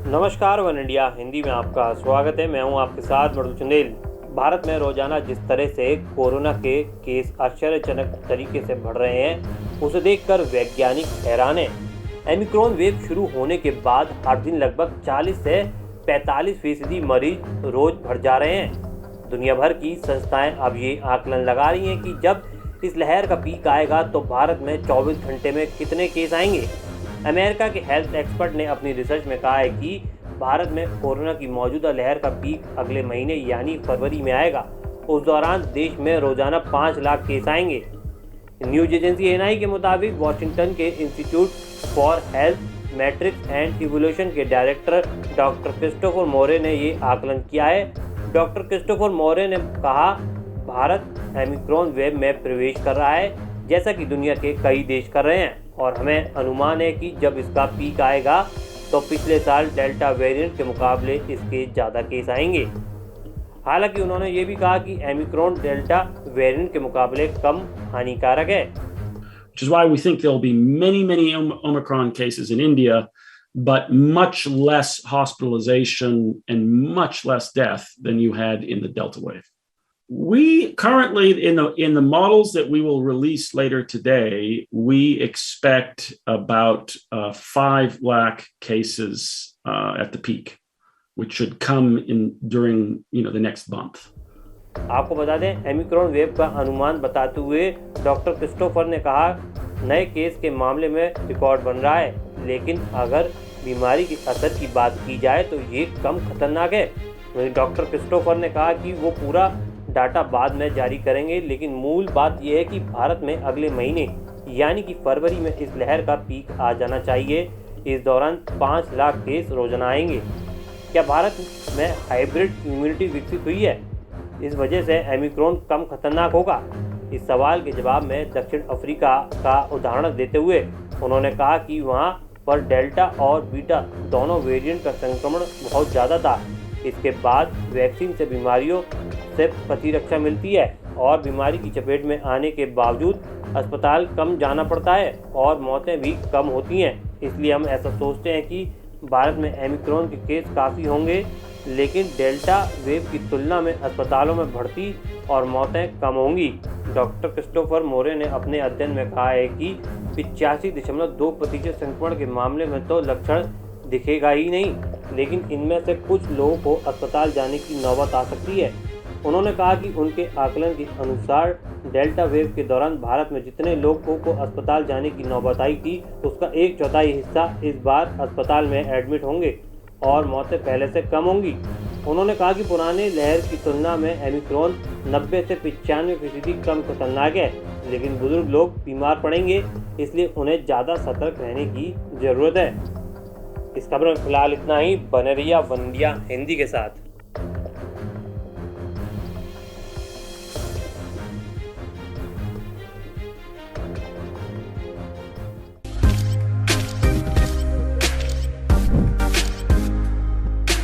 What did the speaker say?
नमस्कार one India Hindi में आपका स्वागत है। मैं हूं आपके साथ मृदुल चंदेल। भारत में रोजाना जिस तरह से कोरोना के केस आश्चर्यजनक तरीके से बढ़ रहे हैं, उसे देखकर वैज्ञानिक हैरान हैं। ओमिक्रॉन वेव शुरू होने के बाद हर दिन लगभग 40 से 45% मरीज रोज बढ़ जा रहे हैं। दुनिया भर की संस्थाएं अब ये आकलन लगा रही हैं कि जब इस लहर का पीक आएगा तो भारत में 24 घंटे में कितने केस आएंगे। अमेरिका के हेल्थ एक्सपर्ट ने अपनी रिसर्च में कहा है कि भारत में कोरोना की मौजूदा लहर का पीक अगले महीने यानी फरवरी में आएगा। उस दौरान देश में रोजाना 5 लाख केस आएंगे। न्यूज एजेंसी एएनआई के मुताबिक वाशिंगटन के institute for health matrix and evolution के डायरेक्टर डॉक्टर क्रिस्टोफर मोरे ने ये आकलन किया है। डॉक्टर क्रिस्टोफर मोरे ने कहा, भारत ओमिक्रॉन वेव में प्रवेश कर रहा है जैसा कि दुनिया के कई देश कर रहे हैं, और हमें अनुमान है कि जब इसका पीक आएगा तो पिछले साल डेल्टा वेरिएंट के मुकाबले इसके ज़्यादा केस आएंगे। हालांकि उन्होंने ये भी कहा कि ओमिक्रॉन डेल्टा वेरिएंट के मुकाबले कम हानिकारक है। Which is why we think there'll be many Omicron cases in India, but much less hospitalization and much less death than you had in the Delta wave. We currently, in the models that we will release later today, we expect about 5 lakh cases at the peak, which should come in during the next month. आपको बता दें, Omicron wave का अनुमान बताते हुए doctor Christopher ने कहा, नए केस के मामले में रिकॉर्ड बन रहा है, लेकिन अगर बीमारी के असर की बात की जाए तो ये कम खतरनाक है। वहीं डॉक्टर क्रिस्टोफर ने कहा कि वो पूरा डाटा बाद में जारी करेंगे, लेकिन मूल बात यह है कि भारत में अगले महीने यानी कि फरवरी में इस लहर का पीक आ जाना चाहिए। इस दौरान 5 लाख केस रोजाना आएंगे। क्या भारत में हाइब्रिड इम्यूनिटी विकसित हुई है, इस वजह से ओमिक्रॉन कम खतरनाक होगा? इस सवाल के जवाब में दक्षिण अफ्रीका का उदाहरण देते हुए उन्होंने कहा कि वहाँ पर डेल्टा और बीटा दोनों वेरिएंट का संक्रमण बहुत ज़्यादा था। इसके बाद वैक्सीन से बीमारियों से प्रतिरक्षा मिलती है और बीमारी की चपेट में आने के बावजूद अस्पताल कम जाना पड़ता है और मौतें भी कम होती हैं। इसलिए हम ऐसा सोचते हैं कि भारत में ओमिक्रॉन के केस काफ़ी होंगे, लेकिन डेल्टा वेव की तुलना में अस्पतालों में भर्ती और मौतें कम होंगी। डॉक्टर क्रिस्टोफर मोरे ने अपने अध्ययन में कहा है कि 85.2% संक्रमण के मामले में तो लक्षण दिखेगा ही नहीं, लेकिन इनमें से कुछ लोगों को अस्पताल जाने की नौबत आ सकती है। उन्होंने कहा कि उनके आकलन के अनुसार डेल्टा वेव के दौरान भारत में जितने लोगों को अस्पताल जाने की नौबत आई थी, उसका 1/4 हिस्सा इस बार अस्पताल में एडमिट होंगे और मौतें पहले से कम होंगी। उन्होंने कहा कि पुराने लहर की तुलना में ओमिक्रॉन 90 से 95% कम खतरनाक है, लेकिन बुजुर्ग लोग बीमार पड़ेंगे, इसलिए उन्हें ज़्यादा सतर्क रहने की ज़रूरत है। इस खबर में फिलहाल इतना ही। बने रहिए वन इंडिया हिंदी के साथ।